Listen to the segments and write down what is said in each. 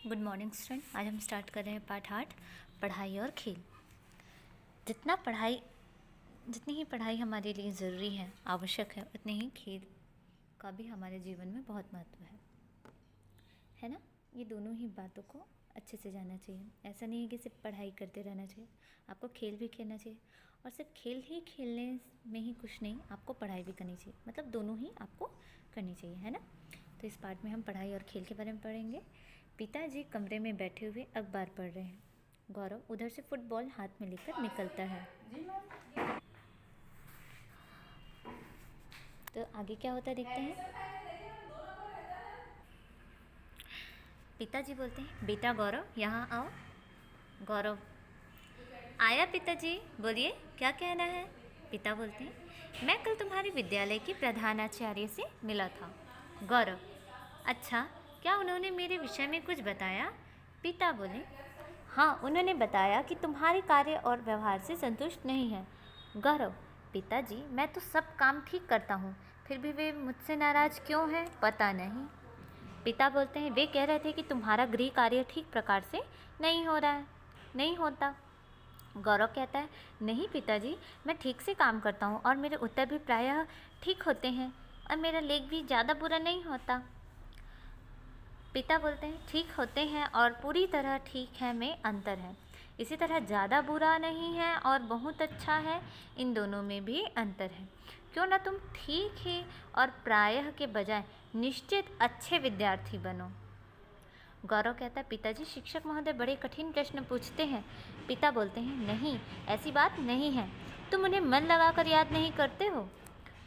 Good morning student. आज हम start कर रहे हैं पाठ 8 पढ़ाई और खेल। जितनी ही पढ़ाई हमारे लिए ज़रूरी है, आवश्यक है, उतने ही खेल का भी हमारे जीवन में बहुत महत्व है ना। ये दोनों ही बातों को अच्छे से जानना चाहिए। ऐसा नहीं है कि सिर्फ पढ़ाई करते रहना चाहिए, आपको खेल भी खेलना चाहिए। और सिर्फ खेल ही खेलने में ही कुछ नहीं, आपको पढ़ाई भी करनी चाहिए। मतलब दोनों ही आपको करनी चाहिए, है ना। तो इस पाठ में हम पढ़ाई और खेल के बारे में पढ़ेंगे। पिताजी कमरे में बैठे हुए अखबार पढ़ रहे हैं। गौरव उधर से फुटबॉल हाथ में लेकर निकलता है। तो आगे क्या होता है देखते हैं। पिताजी बोलते हैं, बेटा गौरव यहाँ आओ। गौरव आया पिताजी, बोलिए क्या कहना है। पिता बोलते हैं, मैं कल तुम्हारे विद्यालय के प्रधानाचार्य से मिला था। गौरव अच्छा, क्या उन्होंने मेरे विषय में कुछ बताया। पिता बोले, हाँ उन्होंने बताया कि तुम्हारे कार्य और व्यवहार से संतुष्ट नहीं है। गौरव पिताजी मैं तो सब काम ठीक करता हूँ, फिर भी वे मुझसे नाराज़ क्यों हैं पता नहीं। पिता बोलते हैं, वे कह रहे थे कि तुम्हारा गृह कार्य ठीक प्रकार से नहीं होता। गौरव कहता है, नहीं पिताजी मैं ठीक से काम करता हूँ और मेरे उत्तर भी प्रायः ठीक होते हैं और मेरा लेख भी ज़्यादा बुरा नहीं होता। पिता बोलते हैं, ठीक होते हैं और पूरी तरह ठीक है में अंतर है। इसी तरह ज़्यादा बुरा नहीं है और बहुत अच्छा है, इन दोनों में भी अंतर है। क्यों ना तुम ठीक ही और प्रायः के बजाय निश्चित अच्छे विद्यार्थी बनो। गौरव कहता है, पिताजी शिक्षक महोदय बड़े कठिन प्रश्न पूछते हैं। पिता बोलते हैं, नहीं ऐसी बात नहीं है, तुम उन्हें मन लगाकर याद नहीं करते हो।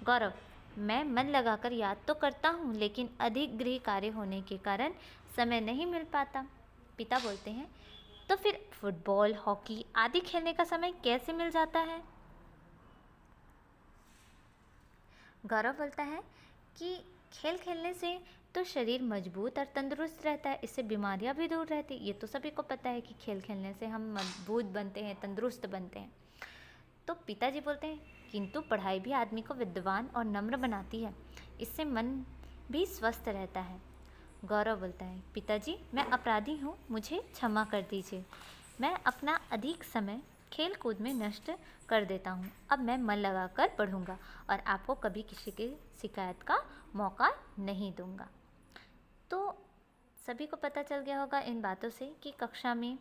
गौरव मैं मन लगाकर याद तो करता हूँ, लेकिन अधिक गृह कार्य होने के कारण समय नहीं मिल पाता। पिता बोलते हैं, तो फिर फुटबॉल, हॉकी आदि खेलने का समय कैसे मिल जाता है। गौरव बोलता है कि खेल खेलने से तो शरीर मजबूत और तंदुरुस्त रहता है, इससे बीमारियां भी दूर रहती। ये तो सभी को पता है कि खेल खेलने से हम मजबूत बनते हैं, तंदुरुस्त बनते हैं। तो पिताजी बोलते हैं, किंतु पढ़ाई भी आदमी को विद्वान और नम्र बनाती है, इससे मन भी स्वस्थ रहता है। गौरव बोलता है, पिताजी मैं अपराधी हूँ, मुझे क्षमा कर दीजिए। मैं अपना अधिक समय खेल कूद में नष्ट कर देता हूँ। अब मैं मन लगाकर पढ़ूँगा और आपको कभी किसी की शिकायत का मौका नहीं दूँगा। तो सभी को पता चल गया होगा इन बातों से कि कक्षा में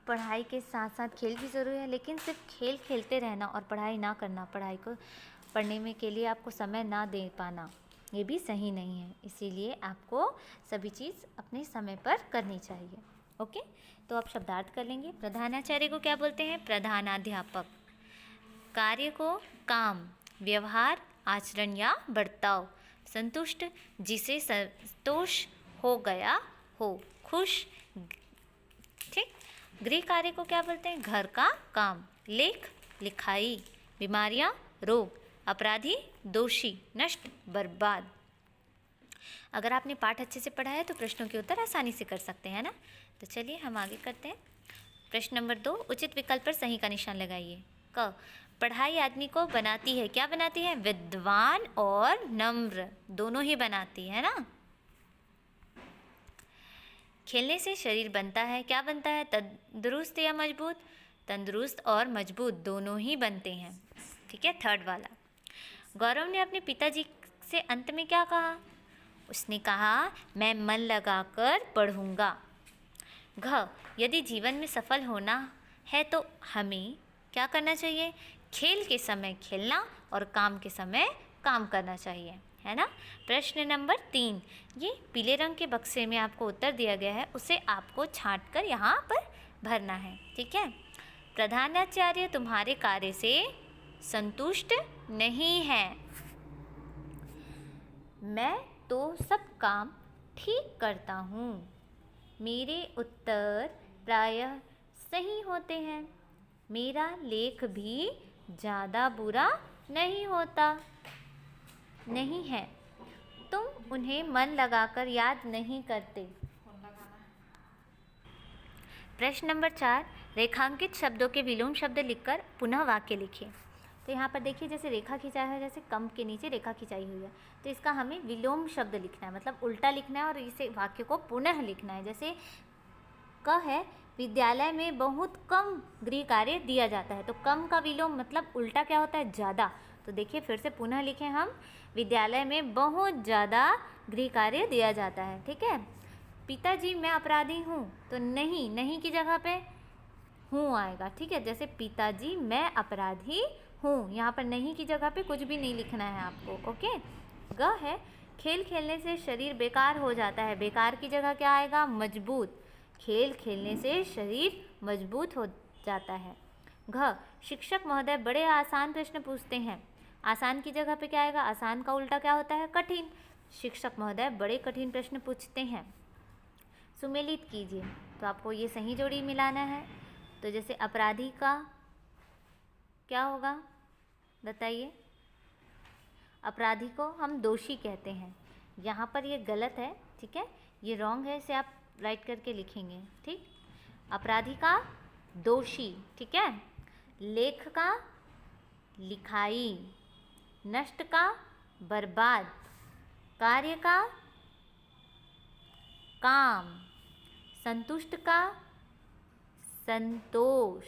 पढ़ाई के साथ साथ खेल भी ज़रूरी है, लेकिन सिर्फ खेल खेलते रहना और पढ़ाई ना करना, पढ़ाई को पढ़ने में के लिए आपको समय ना दे पाना, ये भी सही नहीं है। इसीलिए आपको सभी चीज़ अपने समय पर करनी चाहिए। ओके, तो आप शब्दार्थ कर लेंगे। प्रधानाचार्य को क्या बोलते हैं, प्रधानाध्यापक। कार्य को काम, व्यवहार, आचरण या बर्ताव। संतुष्ट जिसे संतोष हो गया हो, खुश। ठीक। गृह कार्य को क्या बोलते हैं, घर का काम। लेख, लिखाई। बीमारियां, रोग। अपराधी, दोषी। नष्ट, बर्बाद। अगर आपने पाठ अच्छे से पढ़ा है तो प्रश्नों के उत्तर आसानी से कर सकते हैं ना। तो चलिए हम आगे करते हैं। प्रश्न नंबर 2, उचित विकल्प पर सही का निशान लगाइए। क, पढ़ाई आदमी को बनाती है, क्या बनाती है, विद्वान और नम्र, दोनों ही बनाती है ना। खेलने से शरीर बनता है, क्या बनता है, तंदुरुस्त या मजबूत, तंदुरुस्त और मजबूत दोनों ही बनते हैं। ठीक है, थर्ड वाला। गौरव ने अपने पिताजी से अंत में क्या कहा, उसने कहा मैं मन लगाकर पढ़ूंगा। घ, यदि जीवन में सफल होना है तो हमें क्या करना चाहिए, खेल के समय खेलना और काम के समय काम करना चाहिए, है ना। प्रश्न नंबर 3, ये पीले रंग के बक्से में आपको उत्तर दिया गया है, उसे आपको छांट कर यहाँ पर भरना है। ठीक है। प्रधानाचार्य तुम्हारे कार्य से संतुष्ट नहीं है। मैं तो सब काम ठीक करता हूँ, मेरे उत्तर प्रायः सही होते हैं, मेरा लेख भी ज़्यादा बुरा नहीं है, तुम उन्हें मन लगाकर याद नहीं करते। प्रश्न नंबर 4, रेखांकित शब्दों के विलोम शब्द लिखकर पुनः वाक्य लिखिए। तो यहाँ पर देखिए जैसे रेखा खिंचा है, जैसे कम के नीचे रेखा खिंचाई हुई है, तो इसका हमें विलोम शब्द लिखना है, मतलब उल्टा लिखना है और इसे वाक्य को पुनः लिखना है। जैसे क है, विद्यालय में बहुत कम गृह कार्य दिया जाता है, तो कम का विलोम मतलब उल्टा क्या होता है, ज़्यादा। तो देखिए फिर से पुनः लिखें हम, विद्यालय में बहुत ज़्यादा गृह कार्य दिया जाता है। ठीक है। पिताजी मैं अपराधी हूँ, तो नहीं, नहीं की जगह पे हूँ आएगा। ठीक है, जैसे पिताजी मैं अपराधी हूँ, यहाँ पर नहीं की जगह पे कुछ भी नहीं लिखना है आपको। ओके। ग है, खेल खेलने से शरीर बेकार हो जाता है, बेकार की जगह क्या आएगा, मजबूत। खेल खेलने से शरीर मजबूत हो जाता है। घ, शिक्षक महोदय बड़े आसान प्रश्न पूछते हैं, आसान की जगह पे क्या आएगा, आसान का उल्टा क्या होता है, कठिन। शिक्षक महोदय बड़े कठिन प्रश्न पूछते हैं। सुमेलित कीजिए, तो आपको ये सही जोड़ी मिलाना है। तो जैसे अपराधी का क्या होगा, बताइए। अपराधी को हम दोषी कहते हैं, यहाँ पर ये गलत है। ठीक है, ये रॉन्ग है, इसे आप राइट करके लिखेंगे। ठीक, अपराधी का दोषी। ठीक है। लेख का लिखाई, नष्ट का बर्बाद, कार्य का काम, संतुष्ट का संतोष,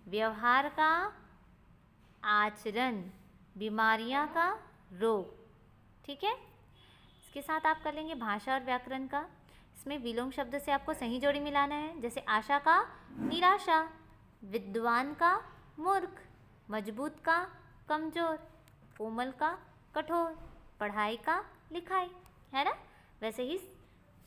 व्यवहार का आचरण, बीमारियां का रोग। ठीक है। इसके साथ आप कर लेंगे भाषा और व्याकरण का। इसमें विलोम शब्द से आपको सही जोड़ी मिलाना है। जैसे आशा का निराशा, विद्वान का मूर्ख, मजबूत का कमजोर, कोमल का कठोर, पढ़ाई का लिखाई, है ना। वैसे ही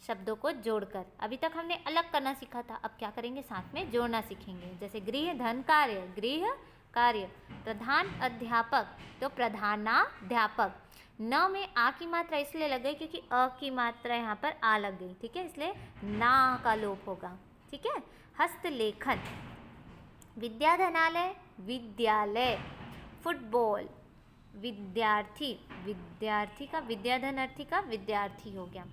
शब्दों को जोड़कर, अभी तक हमने अलग करना सीखा था, अब क्या करेंगे, साथ में जोड़ना सीखेंगे। जैसे गृह धन कार्य, गृह कार्य, प्रधान अध्यापक, तो प्रधानाध्यापक। न में आ की मात्रा इसलिए लग गई क्योंकि अ की मात्रा यहाँ पर आ लग गई। ठीक है, इसलिए ना का लोप होगा। ठीक है। हस्तलेखन, विद्याधनालय विद्यालय, फुटबॉल विद्यार्थी, विद्यार्थी का विद्याधनार्थी का विद्यार्थी हो गया।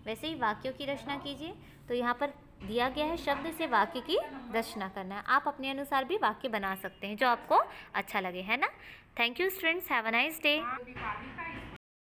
वैसे ही वाक्यों की रचना कीजिए। तो यहाँ पर दिया गया है शब्द से वाक्य की रचना करना है। आप अपने अनुसार भी वाक्य बना सकते हैं जो आपको अच्छा लगे, है ना। Thank you students, have a nice day.